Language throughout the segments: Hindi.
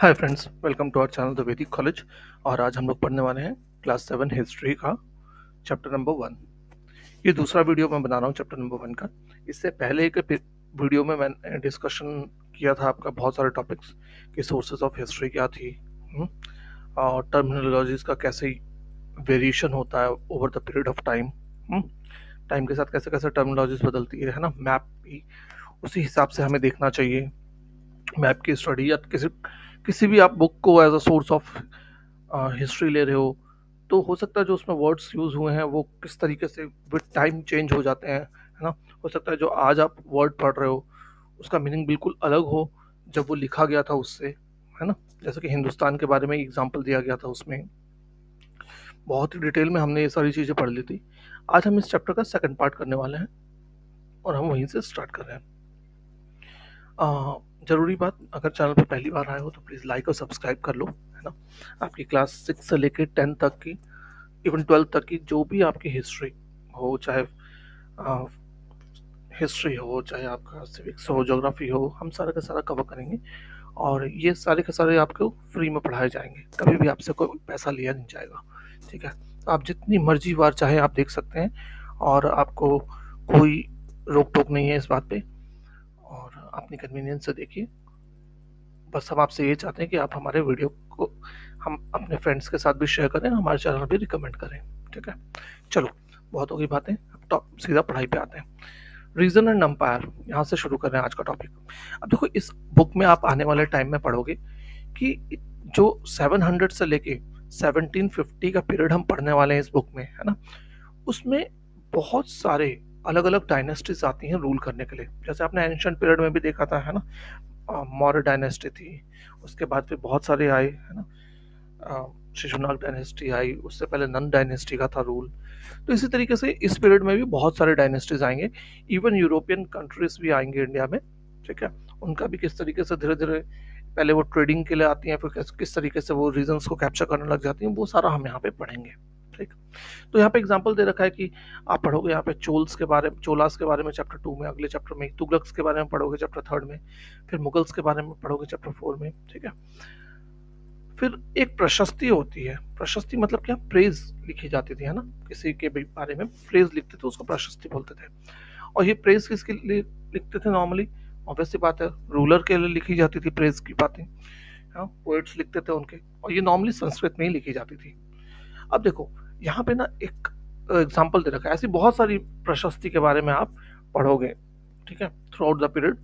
Hi friends, welcome to our channel the Vedic college. और आज हम लोग पढ़ने वाले हैं क्लास 7 हिस्ट्री का चैप्टर नंबर 1। ये दूसरा वीडियो मैं बना रहा हूँ चैप्टर नंबर 1 का। इससे पहले एक वीडियो में मैंने डिस्कशन किया था आपका बहुत सारे टॉपिक्स कि सोर्सेज ऑफ हिस्ट्री क्या थी, और टर्मिनोलॉजीज का कैसे वेरिएशन होता है over the period of time. Time के साथ कैसे कैसे टर्मिनोलॉजीज बदलती है ना। मैप भी उसी हिसाब से हमें देखना चाहिए। मैप की स्टडी या किसी भी आप बुक को as a source of history ले रहे हो, तो हो सकता है जो उसमें वर्ड्स यूज़ हुए हैं वो किस तरीके से विद टाइम चेंज हो जाते हैं, है ना। हो सकता है जो आज आप वर्ड पढ़ रहे हो उसका मीनिंग बिल्कुल अलग हो जब वो लिखा गया था उससे, है ना। जैसे कि हिंदुस्तान के बारे में एग्जाम्पल दिया गया था, उसमें बहुत ही डिटेल में हमने ये सारी चीज़ें पढ़ ली थी। आज हम इस चैप्टर का सेकंड पार्ट करने वाले हैं और हम वहीं से स्टार्ट कर रहे हैं। ज़रूरी बात, अगर चैनल पर पहली बार आए हो तो प्लीज़ लाइक और सब्सक्राइब कर लो, है ना। आपकी क्लास 6 से लेकर 10 तक की, इवन 12 तक की जो भी आपकी हिस्ट्री हो, चाहे हिस्ट्री हो, चाहे आपका सिविक्स हो, ज्योग्राफी हो, हम सारा का सारा कवर करेंगे। और ये सारे के सारे आपको फ्री में पढ़ाए जाएंगे, कभी भी आपसे कोई पैसा लिया नहीं जाएगा, ठीक है। तो आप जितनी मर्जी बार चाहे आप देख सकते हैं और आपको कोई रोक टोक नहीं है इस बात पे, और अपनी कन्वीनियंस से देखिए। बस हम आपसे ये चाहते हैं कि आप हमारे वीडियो को हम अपने फ्रेंड्स के साथ भी शेयर करें, हमारे चैनल भी रिकमेंड करें, ठीक है। चलो, बहुत हो गई बातें, अब सीधा पढ़ाई पे आते हैं। रीजन एंड एम्पायर, यहाँ से शुरू कर रहे हैं आज का टॉपिक। अब देखो, इस बुक में आप आने वाले टाइम में पढ़ोगे कि जो 700 से लेके 1750 का पीरियड हम पढ़ने वाले हैं इस बुक में, है ना, उसमें बहुत सारे अलग अलग डायनेस्टीज आती हैं रूल करने के लिए। जैसे आपने एंशिएंट पीरियड में भी देखा था, है ना, मौर्य डायनेस्टी थी, उसके बाद फिर बहुत सारे आए, है ना, शिशुनाग डायनेस्टी आई, उससे पहले नन डायनेस्टी का था रूल। तो इसी तरीके से इस पीरियड में भी बहुत सारे डायनेस्टीज आएंगे, इवन यूरोपियन कंट्रीज भी आएंगे इंडिया में, ठीक है। उनका भी किस तरीके से धीरे धीरे पहले वो ट्रेडिंग के लिए आती हैं, फिर किस तरीके से वो रीजन्स को कैप्चर करने लग जाती हैं, वो सारा हम यहाँ पे पढ़ेंगे, ठीक। तो यहाँ पे एग्जांपल दे रखा है कि आप पढ़ोगे यहाँ पे चोलास के बारे में चैप्टर 2 में, अगले चैप्टर में तुगलक्स के बारे में पढ़ोगे चैप्टर 3 में, फिर मुगल्स के बारे में पढ़ोगे चैप्टर 4 में, ठीक है। फिर एक प्रशस्ति होती है। प्रशस्ति मतलब क्या? प्रेज लिखी जाती थी, है ना, किसी के भी बारे में प्रेज लिखते थे, उसको प्रशस्ति बोलते थे। और ये प्रेज किसके लिए लिखते थे? नॉर्मली ऑब्वियस सी बात है, रूलर के लिए लिखी जाती थी प्रेज की बातें, पोएट्स लिखते थे उनके, और ये नॉर्मली संस्कृत में ही लिखी जाती थी। अब देखो यहाँ पे ना एक एग्जाम्पल दे रखा है, ऐसी बहुत सारी प्रशस्ति के बारे में आप पढ़ोगे, ठीक है, थ्रू आउट द पीरियड।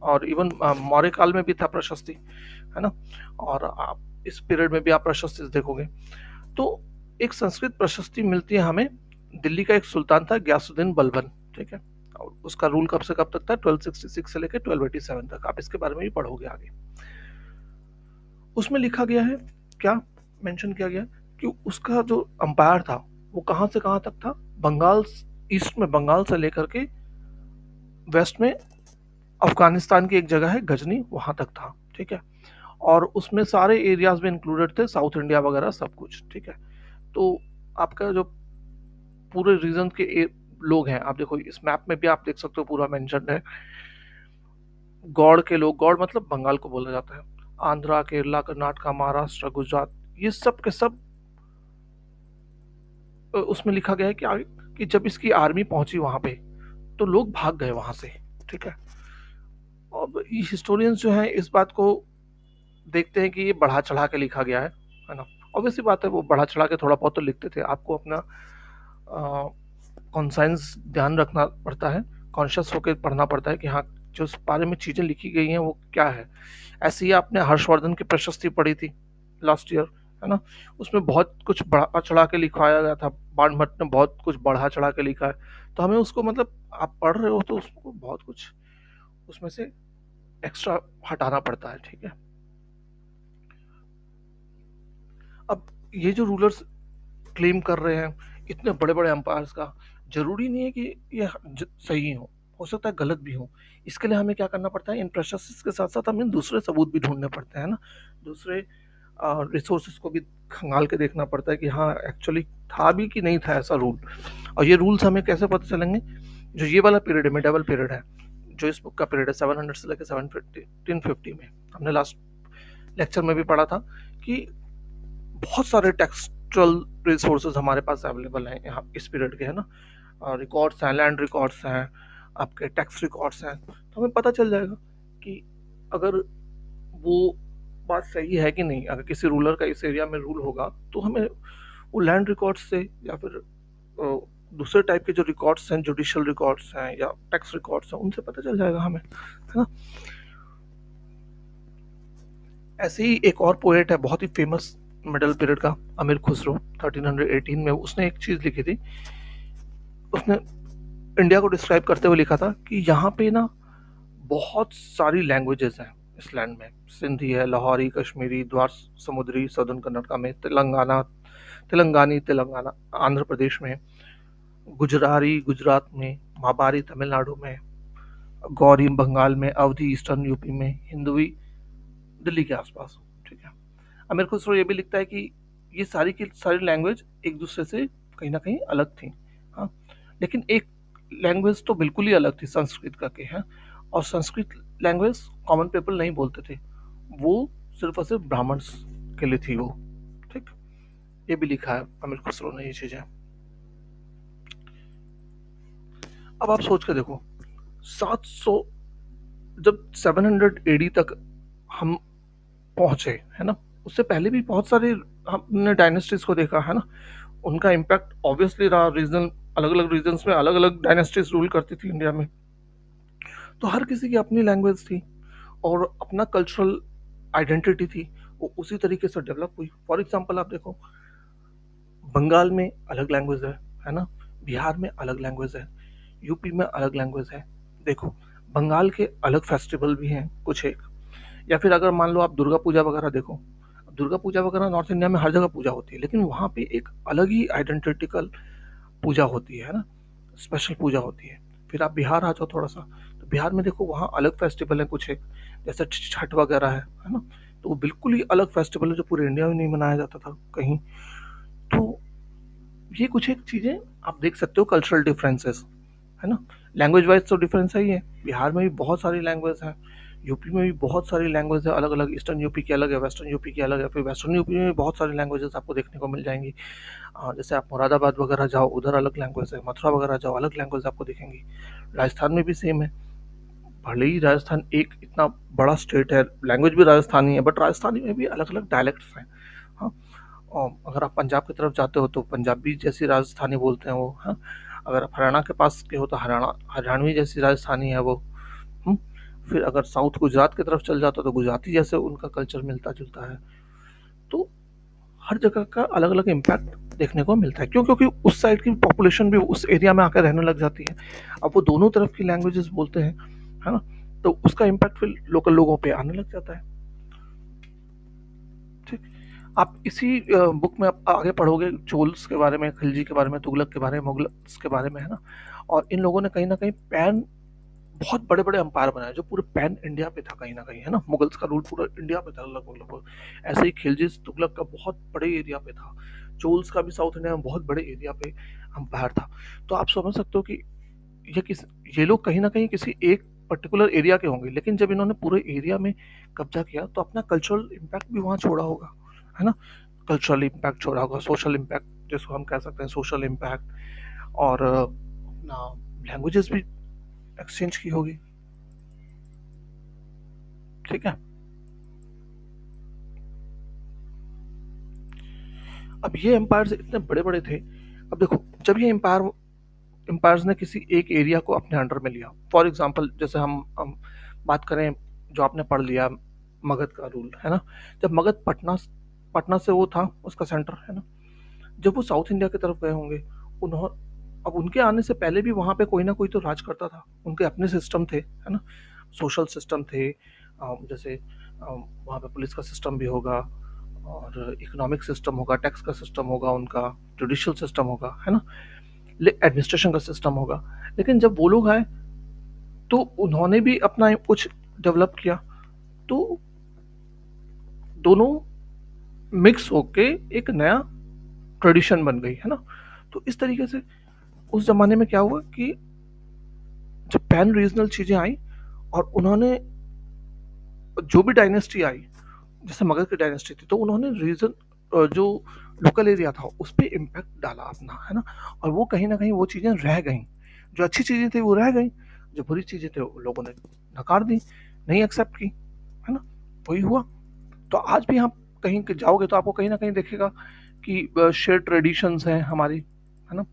और इवन मौर्य काल में भी था प्रशस्ति, है ना, और आप इस पीरियड में भी आप प्रशस्ति देखोगे। तो एक संस्कृत प्रशस्ति मिलती है हमें, दिल्ली का एक सुल्तान था ग्यासुद्दीन बलबन, ठीक है, और उसका रूल कब से कब तक था? 1266 से लेकर 1287 तक। आप इसके बारे में भी पढ़ोगे आगे। उसमें लिखा गया है, क्या मेंशन किया गया कि उसका जो अंपायर था वो कहाँ से कहाँ तक था? बंगाल, ईस्ट में बंगाल से लेकर के वेस्ट में अफगानिस्तान की एक जगह है गजनी, वहां तक था, ठीक है। और उसमें सारे एरियाज में इंक्लूडेड थे, साउथ इंडिया वगैरह सब कुछ, ठीक है। तो आपका जो पूरे रीजन के लोग हैं, आप देखो इस मैप में भी आप देख सकते हो, पूरा मेंशन है। गौड़ के लोग, गौड़ मतलब बंगाल को बोला जाता है, आंध्रा, केरला, कर्नाटक, महाराष्ट्र, गुजरात, ये सब के सब उसमें लिखा गया है कि जब इसकी आर्मी पहुंची वहां पे तो लोग भाग गए वहां से, ठीक है। अब ये हिस्टोरियंस जो हैं इस बात को देखते हैं कि ये बढ़ा चढ़ा के लिखा गया है ना। ऑब्वियसली बात है, वो बढ़ा चढ़ा के थोड़ा बहुत तो लिखते थे। आपको अपना कॉन्साइंस ध्यान रखना पड़ता है, कॉन्शियस होकर पढ़ना पड़ता है कि हाँ, जो इस बारे में चीज़ें लिखी गई हैं वो क्या है। ऐसे ही आपने हर्षवर्धन की प्रशस्ति पढ़ी थी लास्ट ईयर, है ना, उसमें बहुत कुछ बढ़ा चढ़ा के लिखवाया गया था, बाणभट्ट ने बहुत कुछ बढ़ा चढ़ा के लिखा है। तो हमें उसको, मतलब आप पढ़ रहे हो तो उसको बहुत कुछ उसमें से एक्स्ट्रा हटाना पड़ता है, ठीक है। अब ये जो रूलर्स क्लेम कर रहे हैं इतने बड़े बड़े एम्पायर्स का, जरूरी नहीं है कि ये सही हो सकता है गलत भी हो। इसके लिए हमें क्या करना पड़ता है? इन प्रशस्ति के साथ साथ हमें दूसरे सबूत भी ढूंढने पड़ते हैं ना, दूसरे रिसोर्सेज को भी खंगाल के देखना पड़ता है कि हाँ एक्चुअली था भी कि नहीं था ऐसा रूल। और ये रूल्स हमें कैसे पता चलेंगे? जो ये वाला पीरियड है, मिडेवल पीरियड है, जो इस बुक का पीरियड है 700 से लेकर 1750 में, हमने लास्ट लेक्चर में भी पढ़ा था कि बहुत सारे टेक्सचुअल रिसोर्सेज हमारे पास अवेलेबल हैं यहाँ इस पीरियड के, है ना। रिकॉर्ड्स हैं, लैंड रिकॉर्ड्स हैं, आपके टैक्स रिकॉर्ड्स हैं, तो हमें पता चल जाएगा कि अगर वो बात सही है कि नहीं। अगर किसी रूलर का इस एरिया में रूल होगा तो हमें वो लैंड रिकॉर्ड्स से या फिर दूसरे टाइप के जो रिकॉर्ड्स हैं, जुडिशियल रिकॉर्ड्स हैं या टैक्स रिकॉर्ड्स हैं, उनसे पता चल जाएगा हमें, है ना। ऐसे ही एक और पोएट है बहुत ही फेमस मिडिल पीरियड का, अमीर खुसरो, 1318 में उसने एक चीज लिखी थी। उसने इंडिया को डिस्क्राइब करते हुए लिखा था कि यहाँ पे ना बहुत सारी लैंग्वेजेस हैं इस लैंड में। सिंधी है, लाहौरी, कश्मीरी, द्वार समुद्री सदर्न कर्नाटका में, तेलंगाना आंध्र प्रदेश में, गुजरारी गुजरात में, माबारी तमिलनाडु में, गौरी बंगाल में, अवधी ईस्टर्न यूपी में, हिंदवी दिल्ली के आसपास। ठीक है। अमीर खुसरो ये भी लिखता है कि ये सारी की सारी लैंग्वेज एक दूसरे से कहीं ना कहीं अलग थी। हाँ, लेकिन एक लैंग्वेज तो बिल्कुल ही अलग थी, संस्कृत का के है। और संस्कृत लैंग्वेज कॉमन पीपल नहीं बोलते थे, वो सिर्फ और सिर्फ ब्राह्मण्स के लिए थी वो। ठीक, ये भी लिखा है अमीर खुसरो ने ये चीजें। अब आप सोच के देखो, 700 जब 700 एडी तक हम पहुंचे, है ना, उससे पहले भी बहुत सारे हमने डायनेस्टीज को देखा, है ना। उनका इम्पैक्ट ऑब्वियसली रहा। रीजन, अलग अलग रीजन्स में अलग अलग डायनेस्टीज रूल करती थी इंडिया में, तो हर किसी की अपनी लैंग्वेज थी और अपना कल्चरल आइडेंटिटी थी, वो उसी तरीके से डेवलप हुई। फॉर एग्जांपल आप देखो, बंगाल में अलग लैंग्वेज है ना, बिहार में अलग लैंग्वेज है, यूपी में अलग लैंग्वेज है। देखो, बंगाल के अलग फेस्टिवल भी हैं कुछ एक, या फिर अगर मान लो आप दुर्गा पूजा वगैरह देखो, दुर्गा पूजा वगैरह नॉर्थ इंडिया में हर जगह पूजा होती है, लेकिन वहाँ पे एक अलग ही आइडेंटिटिकल पूजा होती है ना, स्पेशल पूजा होती है। फिर आप बिहार आ जाओ थोड़ा सा, तो बिहार में देखो वहाँ अलग फेस्टिवल है कुछ एक, जैसे छठ वगैरह है ना, तो वो बिल्कुल ही अलग फेस्टिवल है जो पूरे इंडिया में नहीं मनाया जाता था कहीं। तो ये कुछ एक चीज़ें आप देख सकते हो, कल्चरल डिफरेंसेस, है ना। लैंग्वेज वाइज तो डिफरेंस है ही है, बिहार में भी बहुत सारी लैंग्वेज हैं, यूपी में भी बहुत सारी लैंग्वेज है अलग अलग। ईस्टर्न यूपी की अलग है, वेस्टर्न यूपी की अलग है, फिर वेस्टर्न यूपी में भी बहुत सारी लैंग्वेजेस आपको देखने को मिल जाएंगी। जैसे आप मुरादाबाद वगैरह जाओ, उधर अलग लैंग्वेज है, मथुरा वगैरह जाओ, अलग लैंग्वेज आपको दिखेंगी। राजस्थान में भी सेम है, भले ही राजस्थान एक इतना बड़ा स्टेट है, लैंग्वेज भी राजस्थानी है, बट राजस्थानी में भी अलग अलग डायलेक्ट्स हैं। हाँ, और अगर आप पंजाब की तरफ जाते हो तो पंजाबी जैसी राजस्थानी बोलते हैं वो। हाँ, अगर आप हरियाणा के पास के हो तो हरियाणवी जैसी राजस्थानी है वो। हुँ? फिर अगर साउथ गुजरात की तरफ चल जाता तो गुजराती जैसे उनका कल्चर मिलता जुलता है। तो हर जगह का अलग अलग इम्पैक्ट देखने को मिलता है। क्यों? क्योंकि उस साइड की पॉपुलेशन भी उस एरिया में आकर रहने लग जाती है। अब वो दोनों तरफ की लैंग्वेजेस बोलते हैं, है ना, तो उसका इम्पैक्ट फिर लोकल लोगों पे आने लग जाता है। ठीक, आप इसी बुक में आप आगे पढ़ोगे चोल्स के बारे में, खिलजी के बारे में, तुगलक के बारे में, मुगल्स के बारे में, है ना। और इन लोगों ने कहीं ना कहीं पैन बहुत बड़े बड़े अंपायर बनाए जो पूरे पैन इंडिया पे था कहीं ना कहीं, है ना। मुगल्स का रूल पूरा इंडिया पे था लगभग लगभग। ऐसे ही खिलजी तुगलक का बहुत बड़े एरिया पे था, चोल्स का भी साउथ इंडिया में बहुत बड़े एरिया पे अंपायर था। तो आप समझ सकते हो कि ये किस ये लोग कहीं ना कहीं किसी एक पर्टिकुलर एरिया के होंगे, लेकिन जब इन्होंने पूरे एरिया में कब्जा किया तो अपना कल्चरल इम्पैक्ट भी वहाँ छोड़ा होगा, है ना। कल्चरल इम्पैक्ट छोड़ा होगा, सोशल इम्पैक्ट जिसको हम कह सकते हैं सोशल इम्पैक्ट, और अपना लैंग्वेजेस भी एक्सचेंज की होगी। ठीक है। अब ये एम्पायर्स इतने बड़े बड़े थे। अब देखो, जब ये एम्पायर्स ने किसी एक एरिया को अपने अंडर में लिया, फॉर एग्जांपल जैसे हम बात करें, जो आपने पढ़ लिया मगध का रूल, है ना। जब मगध पटना पटना से वो था उसका सेंटर, है ना, जब वो साउथ इंडिया की तरफ गए होंगे, उन्होंने, अब उनके आने से पहले भी वहाँ पे कोई ना कोई तो राज करता था, उनके अपने सिस्टम थे, है ना, सोशल सिस्टम थे। जैसे वहाँ पे पुलिस का सिस्टम भी होगा, और इकोनॉमिक सिस्टम होगा, टैक्स का सिस्टम होगा, उनका जुडिशियल सिस्टम होगा, है ना, एडमिनिस्ट्रेशन का सिस्टम होगा। लेकिन जब वो लोग आए तो उन्होंने भी अपना कुछ डेवलप किया, तो दोनों मिक्स होके एक नया ट्रेडिशन बन गई, है ना। तो इस तरीके से उस जमाने में क्या हुआ कि जब पैन रीजनल चीजें आई और उन्होंने, जो भी डायनेस्टी आई जैसे मगध की डायनेस्टी थी, तो उन्होंने रीजन जो लोकल एरिया था उस पर इम्पैक्ट डाला अपना, है ना। और वो कहीं ना कहीं वो चीज़ें रह गई, जो अच्छी चीज़ें थी वो रह गई, जो बुरी चीज़ें थे वो लोगों ने नकार दी, नहीं एक्सेप्ट की, है ना। वही हुआ। तो आज भी आप कहीं जाओगे तो आपको कहीं ना कहीं देखेगा कि शेयर ट्रेडिशंस हैं हमारी, है ना।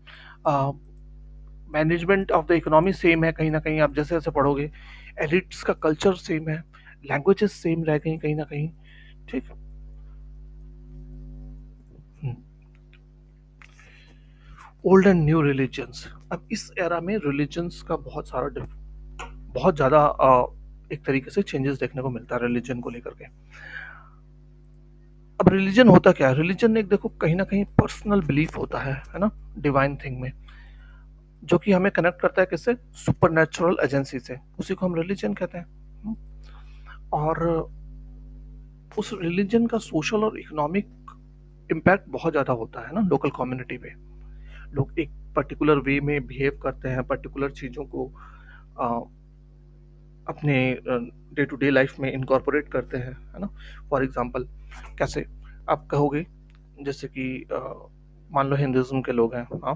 Management of the economy same है, कहीं ना कहीं आप जैसे जैसे पढ़ोगे एलिट्स का कल्चर सेम है, लैंग्वेजेस सेम रह गई कहीं ना कहीं, ठीक। ओल्ड एंड न्यू रिलीजन्स, अब इस एरा में रिलीजन्स का बहुत ज़्यादा एक तरीके से चेंजेस देखने को मिलता है रिलीजन को लेकर के। अब रिलीजन होता क्या है? रिलीजन एक देखो कहीं ना कहीं पर्सनल बिलीफ होता है ना, डिवाइन थिंग में, जो कि हमें कनेक्ट करता है किससे? सुपर नेचुरल एजेंसी से, उसी को हम रिलीजन कहते हैं। और उस रिलीजन का सोशल और इकोनॉमिक इम्पैक्ट बहुत ज़्यादा होता है ना लोकल कम्युनिटी पे। लोग एक पर्टिकुलर वे में बिहेव करते हैं, पर्टिकुलर चीज़ों को आ, अपने डे टू डे लाइफ में इनकॉर्पोरेट करते हैं, है ना। फॉर एग्जांपल कैसे आप कहोगे, जैसे कि मान लो हिंदुज़्म के लोग हैं, हाँ,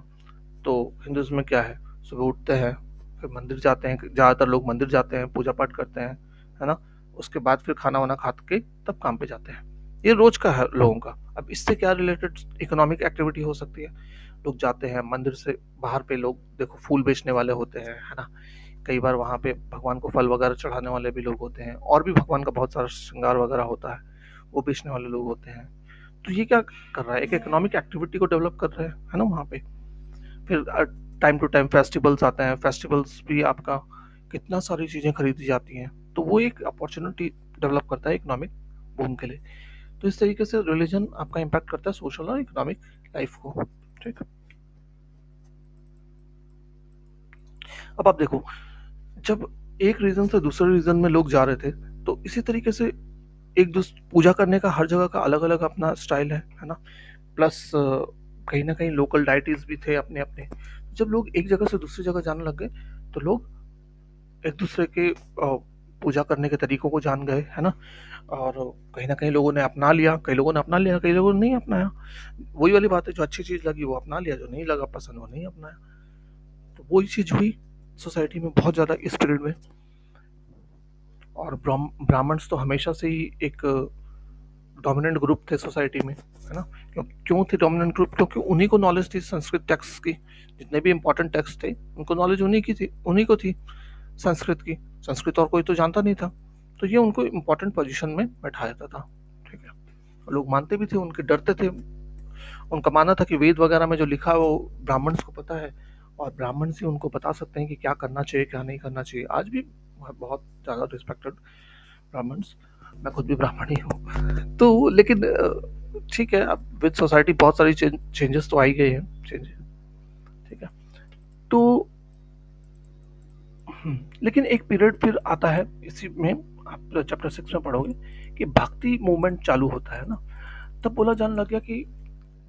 तो हिंदुज़्म में क्या है? सुबह उठते हैं, फिर मंदिर जाते हैं, ज़्यादातर लोग मंदिर जाते हैं, पूजा पाठ करते हैं, है ना। उसके बाद फिर खाना वाना खा के तब काम पे जाते हैं। ये रोज का है लोगों का। अब इससे क्या रिलेटेड इकोनॉमिक एक्टिविटी हो सकती है? लोग जाते हैं मंदिर से बाहर पे, लोग देखो फूल बेचने वाले होते हैं, है ना। कई बार वहाँ पे भगवान को फल वगैरह चढ़ाने वाले भी लोग होते हैं, और भी भगवान का बहुत सारा श्रृंगार वगैरह होता है, वो बेचने वाले लोग होते हैं। तो ये क्या कर रहा है? एक इकोनॉमिक एक्टिविटी को डेवलप कर रहे हैं, है ना वहाँ पे। फिर टाइम टू टाइम फेस्टिवल्स आते हैं, फेस्टिवल्स भी आपका कितना सारी चीज़ें खरीदी जाती हैं, तो वो एक अपॉर्चुनिटी डेवलप करता है इकोनॉमिक बूम के लिए। तो इस तरीके से रिलीजन आपका इम्पैक्ट करता है सोशल और इकोनॉमिक लाइफ को, ठीक। अब आप देखो, जब एक रीजन से दूसरे रीजन में लोग जा रहे थे, तो इसी तरीके से एक दूसरे पूजा करने का हर जगह का अलग अलग अपना स्टाइल है ना। प्लस कहीं ना कहीं लोकल डाइटीज भी थे अपने अपने। जब लोग एक जगह से दूसरी जगह जाने लग गए, तो लोग एक दूसरे के पूजा करने के तरीकों को जान गए, है ना। और कहीं ना कहीं लोगों ने अपना लिया, कई लोगों ने अपना लिया, कई लोगों ने नहीं अपनाया। वही वाली बात है, जो अच्छी चीज लगी वो अपना लिया, जो नहीं लगा पसंद वो नहीं अपनाया। तो वही चीज हुई सोसाइटी में बहुत ज्यादा इस पीरियड में। और ब्राह्मण्स तो हमेशा से ही एक डोमिनेंट ग्रुप थे सोसाइटी में, है ना। क्यों थे डोमिनेंट ग्रुप? क्योंकि उन्हीं को नॉलेज थी संस्कृत टेक्स्ट की, जितने भी इंपॉर्टेंट टेक्स्ट थे उनको नॉलेज उन्हीं की थी, उन्हीं को थी संस्कृत की। संस्कृत और कोई तो जानता नहीं था, तो ये उनको इम्पोर्टेंट पोजीशन में बैठाया जाता था, ठीक है। लोग मानते भी थे, उनके डरते थे। उनका मानना था कि वेद वगैरह में जो लिखा है वो ब्राह्मण्स को पता है, और ब्राह्मण से उनको बता सकते हैं कि क्या करना चाहिए क्या नहीं करना चाहिए। आज भी बहुत ज़्यादा रिस्पेक्टेड ब्राह्मण्स, मैं खुद भी ब्राह्मण ही हूँ। तो लेकिन ठीक है, अब विद सोसाइटी बहुत सारी चेंजेस तो आ ही गए हैं, चेंज, ठीक है। तो लेकिन एक पीरियड फिर आता है, इसी में आप चैप्टर 6 में पढ़ोगे कि भक्ति मूवमेंट चालू होता है ना। तब बोला जाने लग गया कि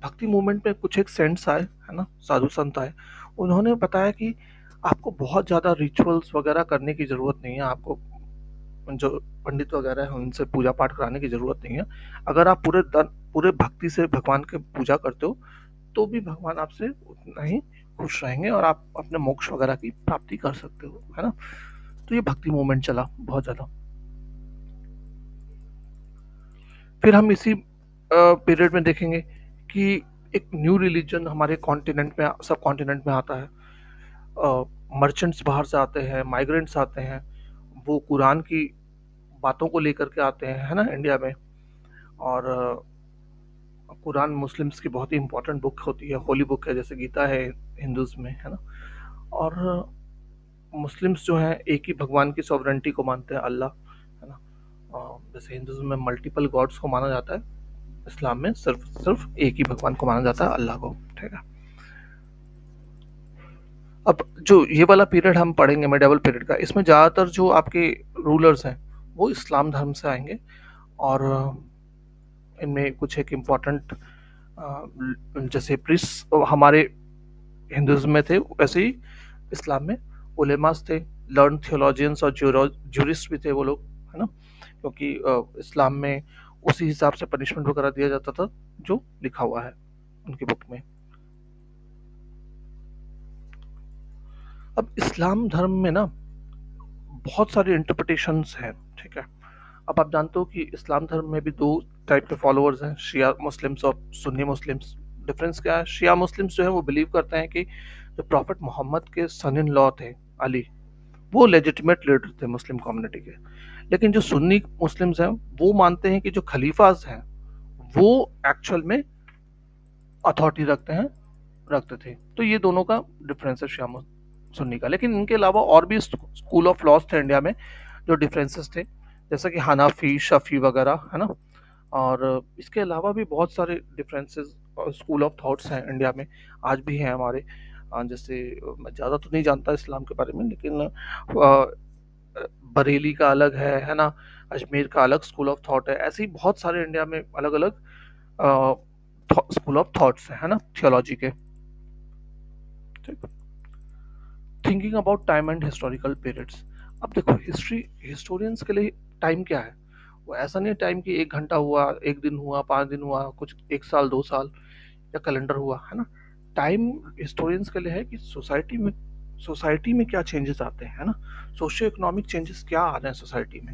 भक्ति मूवमेंट में कुछ एक सेंट्स आए, है ना, साधु संत आए। उन्होंने बताया कि आपको बहुत ज़्यादा रिचुअल्स वगैरह करने की ज़रूरत नहीं है, आपको जो पंडित वगैरह है उनसे पूजा पाठ कराने की ज़रूरत नहीं है। अगर आप पूरे भक्ति से भगवान की पूजा करते हो, तो भी भगवान आपसे उतना ही खुश रहेंगे और आप अपने मोक्ष वगैरह की प्राप्ति कर सकते हो, है ना। तो ये भक्ति मूवमेंट चला बहुत ज़्यादा। फिर हम इसी पीरियड में देखेंगे कि एक न्यू रिलीजन हमारे कॉन्टिनेंट में, सब कॉन्टिनेंट में आता है। मर्चेंट्स बाहर से आते हैं, माइग्रेंट्स आते हैं, वो कुरान की बातों को लेकर के आते हैं, है ना, इंडिया में। और कुरान मुस्लिम्स की बहुत ही इंपॉर्टेंट बुक होती है, होली बुक है, जैसे गीता है हिंदूज में, है ना। और मुस्लिम्स जो हैं एक ही भगवान की सॉवरेंटी को मानते हैं, अल्लाह, है ना। जैसे हिंदुज़म में मल्टीपल गॉड्स को माना जाता है, इस्लाम में सिर्फ सिर्फ एक ही भगवान को माना जाता है, अल्लाह को, ठीक है। अब जो ये वाला पीरियड हम पढ़ेंगे मेडिवल पीरियड का, इसमें ज़्यादातर जो आपके रूलर्स हैं वो इस्लाम धर्म से आएंगे। और इनमें कुछ एक इम्पॉर्टेंट, जैसे प्रीस्ट हमारे हिंदुज़म में थे, वैसे ही इस्लाम में उलेमास थे, लर्न थियोलॉजियंस और ज्यूरिस्ट भी थे वो लोग, है ना। क्योंकि इस्लाम में उसी हिसाब से पनिशमेंट वगैरह दिया जाता था जो लिखा हुआ है उनकी बुक में। अब इस्लाम धर्म में ना बहुत सारी इंटरप्रिटेशंस हैं, ठीक है। अब आप जानते हो कि इस्लाम धर्म में भी दो टाइप के फॉलोअर्स हैं, शिया मुस्लिम्स और सुन्नी मुस्लिम्स। डिफरेंस क्या है? शिया मुस्लिम्स जो है वो बिलीव करते हैं कि जो प्रॉफिट मोहम्मद के सन इन लॉ थे, अली, वो लेजिटिमेट लीडर थे मुस्लिम कम्युनिटी के। लेकिन जो सुन्नी मुस्लिम्स हैं वो मानते हैं कि जो खलीफाज हैं वो एक्चुअल में अथॉरिटी रखते थे। तो ये दोनों का डिफरेंस है शिया सुन्नी का। लेकिन इनके अलावा और भी स्कूल ऑफ लॉज थे इंडिया में जो डिफरेंसेस थे, जैसा कि हनाफी, शफी वगैरह, है ना। और इसके अलावा भी बहुत सारे डिफरेंसेस और स्कूल ऑफ थॉट्स हैं इंडिया में, आज भी हैं हमारे। जैसे मैं ज़्यादा तो नहीं जानता इस्लाम के बारे में, लेकिन बरेली का अलग है ना, अजमेर का अलग स्कूल ऑफ थॉट है। ऐसे ही बहुत सारे इंडिया में अलग अलग स्कूल ऑफ थॉट्स है ना, थियोलॉजी के। Thinking about time and historical periods. अब देखो, हिस्टोरियंस के लिए टाइम क्या है? वो ऐसा नहीं है टाइम कि 1 घंटा हुआ, 1 दिन हुआ, 5 दिन हुआ, कुछ 1 साल 2 साल या कैलेंडर हुआ, है ना। टाइम हिस्टोरियंस के लिए है कि सोसाइटी में क्या चेंजेस आते हैं, है ना, सोशियो इकोनॉमिक चेंजेस क्या आ रहे हैं सोसाइटी में,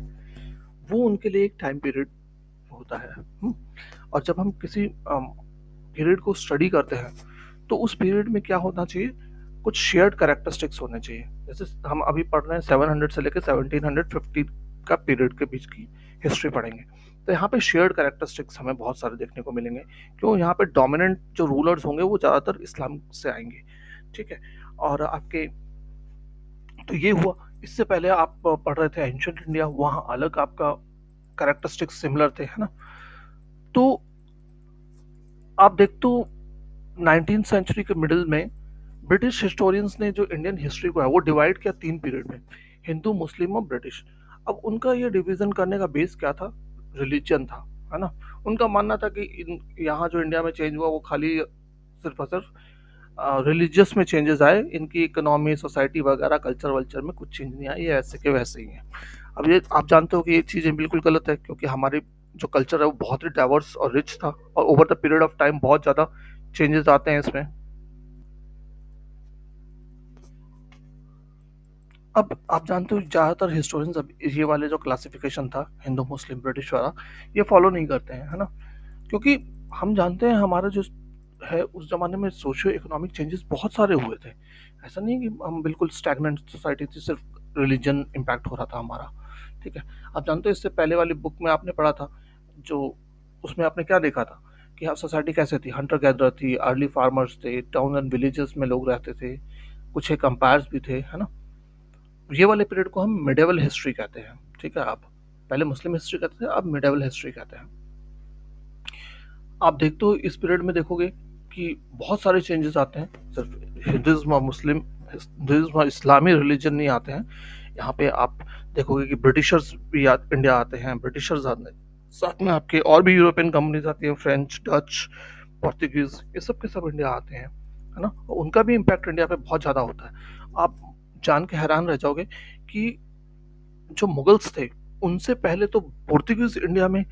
वो उनके लिए एक टाइम पीरियड होता है। और जब हम किसी पीरियड को स्टडी करते हैं तो उस पीरियड में क्या होना चाहिए, कुछ शेयर्ड कैरेक्टरिस्टिक्स होने चाहिए। जैसे हम अभी पढ़ रहे हैं 700 से लेकर 1750 का पीरियड के बीच की हिस्ट्री पढ़ेंगे, तो यहाँ पे शेयर्ड कैरेक्टरिस्टिक्स हमें बहुत सारे देखने को मिलेंगे। क्यों? यहाँ पे डोमिनेंट जो रूलर्स होंगे वो ज़्यादातर इस्लाम से आएंगे, ठीक है। और आपके, तो ये हुआ। इससे पहले आप पढ़ रहे थे एंशिएंट इंडिया, वहाँ अलग आपका कैरेक्टरिस्टिक्स सिमिलर थे, है ना। तो आप देखते हो 19th सेंचुरी के मिडिल में ब्रिटिश हिस्टोरियंस ने जो इंडियन हिस्ट्री को है वो डिवाइड किया 3 पीरियड में, हिंदू, मुस्लिम और ब्रिटिश। अब उनका ये डिवीजन करने का बेस क्या था? रिलीजन था, है ना। उनका मानना था कि यहाँ जो इंडिया में चेंज हुआ वो खाली सिर्फ और सिर्फ रिलीजियस में चेंजेस आए, इनकी इकोनॉमी, सोसाइटी वगैरह, कल्चर वल्चर में कुछ चेंज नहीं आया, ये ऐसे के वैसे ही हैं। अब ये आप जानते हो कि ये चीज़ें बिल्कुल गलत है, क्योंकि हमारी जो कल्चर है वो बहुत ही डाइवर्स और रिच था, और over the period of time बहुत ज़्यादा चेंजेस आते हैं इसमें। अब आप जानते हो ज़्यादातर हिस्टोरियंस अब ये वाले जो क्लासिफिकेशन था हिंदू, मुस्लिम, ब्रिटिश वाला, ये फॉलो नहीं करते हैं, है ना। क्योंकि हम जानते हैं हमारा जो है उस ज़माने में सोशियो इकोनॉमिक चेंजेस बहुत सारे हुए थे। ऐसा नहीं कि हम बिल्कुल स्टैग्नेंट सोसाइटी थी, सिर्फ रिलीजन इम्पैक्ट हो रहा था हमारा, ठीक है। आप जानते हो इससे पहले वाली बुक में आपने पढ़ा था, जो उसमें आपने क्या देखा था कि हाँ सोसाइटी कैसे थी, हंटर गैदरर थी, अर्ली फार्मर्स थे, टाउन एंड विलेजेस में लोग रहते थे, कुछ एक कंपायर्स भी थे, है ना। ये वाले पीरियड को हम मिडेवल हिस्ट्री कहते हैं, ठीक है। आप पहले मुस्लिम हिस्ट्री कहते थे, अब मिडेवल हिस्ट्री कहते हैं। आप देखते हो इस पीरियड में देखोगे कि बहुत सारे चेंजेस आते हैं, सिर्फ हिंदुइज्म और इस्लामी रिलीजन नहीं आते हैं। यहाँ पे आप देखोगे कि ब्रिटिशर्स भी इंडिया आते हैं, ब्रिटिशर्स आते हैं, साथ में आपके और भी यूरोपियन कंपनीज आती हैं, फ्रेंच, डच, पोर्तुगीज, ये सब के सब इंडिया आते हैं, है ना। और उनका भी इम्पैक्ट इंडिया पे बहुत ज़्यादा होता है। आप जान के हैरान रह जाओगे कि जो मुगल्स थे उनसे पहले तो पोर्तुगीज इंडिया में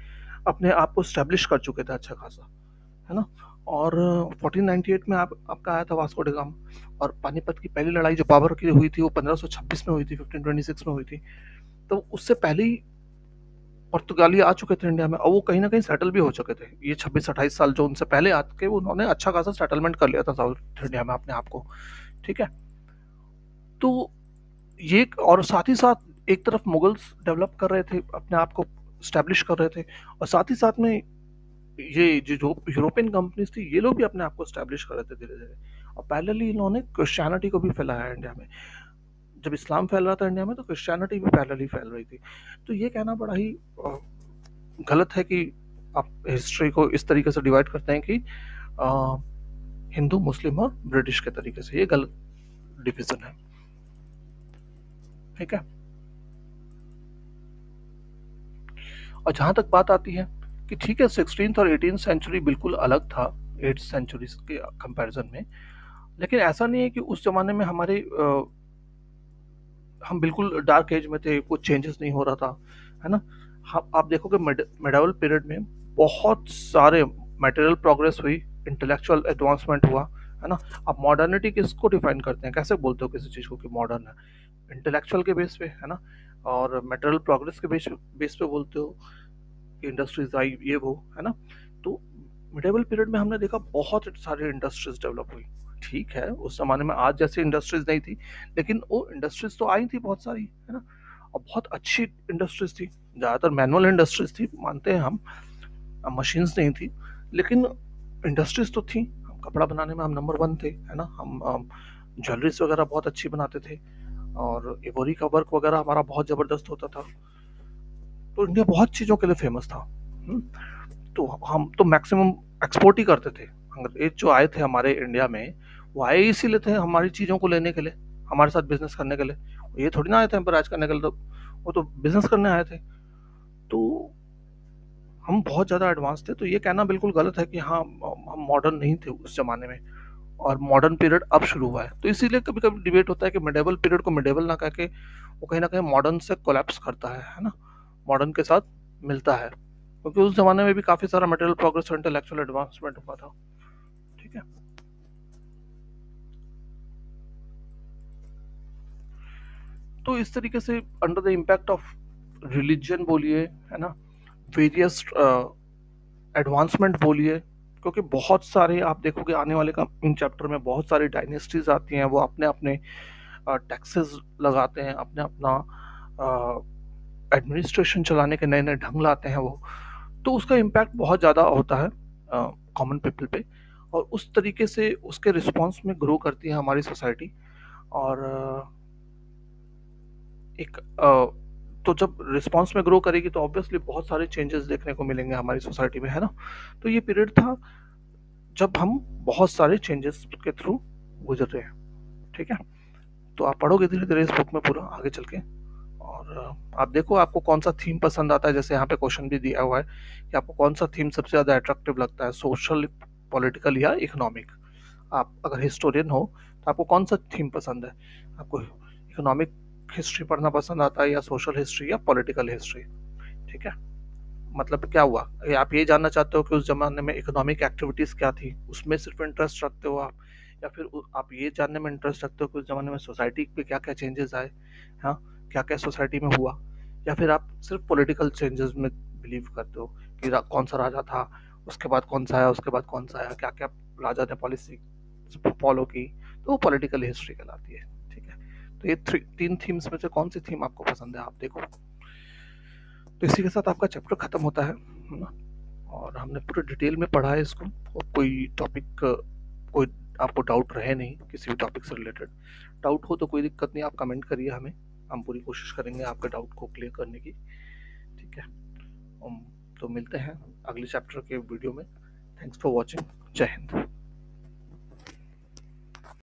अपने आप को स्टैब्लिश कर चुके थे अच्छा खासा, है ना। और 1498 में आपका आया था वास्को डी गामा, और पानीपत की पहली लड़ाई जो बाबर की हुई थी वो 1526 में हुई थी, 1526 में हुई थी। तो उससे पहले ही पुर्तगाली आ चुके थे इंडिया में, और वो कहीं ना कहीं सेटल भी हो चुके थे। ये 26-28 साल जो उनसे पहले आके उन्होंने अच्छा खासा सेटलमेंट कर लिया था साउथ इंडिया में अपने आप को, ठीक है। तो ये, और साथ ही साथ एक तरफ मुगल्स डेवलप कर रहे थे, अपने आप को स्टैब्लिश कर रहे थे, और साथ ही साथ में ये जो यूरोपियन कंपनीज थी ये लोग भी अपने आप को स्टैब्लिश कर रहे थे धीरे धीरे। और पैरेलली इन्होंने क्रिश्चियनिटी को भी फैलाया इंडिया में। जब इस्लाम फैल रहा था इंडिया में तो क्रिश्चियनिटी भी पैरेलली फैल रही थी। तो ये कहना बड़ा ही गलत है कि आप हिस्ट्री को इस तरीके से डिवाइड करते हैं कि हिंदू, मुस्लिम और ब्रिटिश के तरीके से। ये गलत डिवीजन है, ठीक है। और जहाँ तक बात आती है कि ठीक है 16th और 18th सेंचुरी बिल्कुल अलग था 8th सेंचुरी के कंपैरिजन में, लेकिन ऐसा नहीं है कि उस जमाने में हम बिल्कुल डार्क एज में थे, कुछ चेंजेस नहीं हो रहा था, है ना। हाँ, आप देखोगे मेडावल पीरियड में बहुत सारे मटेरियल प्रोग्रेस हुई, इंटेलेक्चुअल एडवांसमेंट हुआ, है ना। आप मॉडर्निटी किसको डिफाइन करते हैं, कैसे बोलते हो किसी चीज़ को कि मॉडर्न है? इंटेलेक्चुअल के बेस पे, है ना, और मटेरियल प्रोग्रेस के बेस बेस पे बोलते हो कि इंडस्ट्रीज आई, ये वो, है ना। तो मिडेवल पीरियड में हमने देखा बहुत सारी इंडस्ट्रीज डेवलप हुई। ठीक है, उस जमाने में आज जैसी इंडस्ट्रीज नहीं थी, लेकिन वो इंडस्ट्रीज तो आई थी बहुत सारी, है ना, और बहुत अच्छी इंडस्ट्रीज थी। ज़्यादातर मैनुअल इंडस्ट्रीज थी, मानते हैं हम, मशीन्स नहीं थी, लेकिन इंडस्ट्रीज तो थी। हम कपड़ा बनाने में हम नंबर वन थे, है ना। हम ज्वेलरीज वगैरह बहुत अच्छी बनाते थे, और इवोरी का वर्क वगैरह हमारा बहुत ज़बरदस्त होता था। तो इंडिया बहुत चीज़ों के लिए फेमस था। तो हम तो मैक्सिमम एक्सपोर्ट ही करते थे। अंग्रेज जो आए थे हमारे इंडिया में, वो आए इसीलिए थे हमारी चीज़ों को लेने के लिए, हमारे साथ बिजनेस करने के लिए। ये थोड़ी ना आए थे हम पर राज करने के लिए, तो वो तो बिजनेस करने आए थे। तो हम बहुत ज़्यादा एडवांस थे। तो ये कहना बिल्कुल गलत है कि हाँ, हम मॉडर्न नहीं थे उस जमाने में, और मॉडर्न पीरियड अब शुरू हुआ है। तो इसीलिए कभी कभी डिबेट होता है कि मिडेवल पीरियड को मिडेवल ना कह के वो कहीं ना कहीं मॉडर्न से कोलैप्स करता है ना, मॉडर्न के साथ मिलता है, क्योंकि उस जमाने में भी काफी सारा मटेरियल प्रोग्रेस और इंटेलेक्चुअल एडवांसमेंट हुआ था। ठीक है। तो इस तरीके से under the impact of religion बोलिए, है ना, वेरियस एडवांसमेंट बोलिए, क्योंकि बहुत सारे आप देखोगे आने वाले का इन चैप्टर में बहुत सारी डायनेस्टीज आती हैं, वो अपने अपने टैक्सेस लगाते हैं, अपने अपना एडमिनिस्ट्रेशन चलाने के नए नए ढंग लाते हैं वो। तो उसका इम्पैक्ट बहुत ज़्यादा होता है कॉमन पीपल पे, और उस तरीके से उसके रिस्पॉन्स में ग्रो करती है हमारी सोसाइटी। और एक तो जब रिस्पॉन्स में ग्रो करेगी तो ऑब्वियसली बहुत सारे चेंजेस देखने को मिलेंगे हमारी सोसाइटी में, है ना। तो ये पीरियड था जब हम बहुत सारे चेंजेस के थ्रू गुजर रहे हैं। ठीक है। तो आप पढ़ोगे धीरे धीरे इस बुक में पूरा आगे चल के, और आप देखो आपको कौन सा थीम पसंद आता है। जैसे यहाँ पे क्वेश्चन भी दिया हुआ है कि आपको कौन सा थीम सबसे ज़्यादा अट्रैक्टिव लगता है, सोशल, पॉलिटिकल या इकोनॉमिक। आप अगर हिस्टोरियन हो तो आपको कौन सा थीम पसंद है? आपको इकोनॉमिक हिस्ट्री पढ़ना पसंद आता है, या सोशल हिस्ट्री, या पॉलिटिकल हिस्ट्री? ठीक है। मतलब क्या हुआ, आप ये जानना चाहते हो कि उस जमाने में इकोनॉमिक एक्टिविटीज क्या थी, उसमें सिर्फ इंटरेस्ट रखते हो आप, या फिर आप ये जानने में इंटरेस्ट रखते हो कि उस जमाने में सोसाइटी पे क्या क्या चेंजेस आए, हाँ, क्या क्या सोसाइटी में हुआ, या फिर आप सिर्फ पॉलिटिकल चेंजेस में बिलीव करते हो कि कौन सा राजा था, उसके बाद कौन सा आया, उसके बाद कौन सा आया, क्या क्या राजा ने पॉलिसी फॉलो की, तो वो पॉलिटिकल हिस्ट्री कहलाती है। ठीक है। तो ये तीन थीम्स में से कौन सी थीम आपको पसंद है, आप देखो। तो इसी के साथ आपका चैप्टर खत्म होता है ना। और हमने पूरे डिटेल में पढ़ा है इसको, और कोई टॉपिक, कोई आपको डाउट रहे नहीं किसी भी टॉपिक से रिलेटेड, डाउट हो तो कोई दिक्कत नहीं, आप कमेंट करिए हमें, हम पूरी कोशिश करेंगे आपके डाउट को क्लियर करने की। ठीक है। तो मिलते हैं अगले चैप्टर के वीडियो में। Thanks for watching. जय हिंद।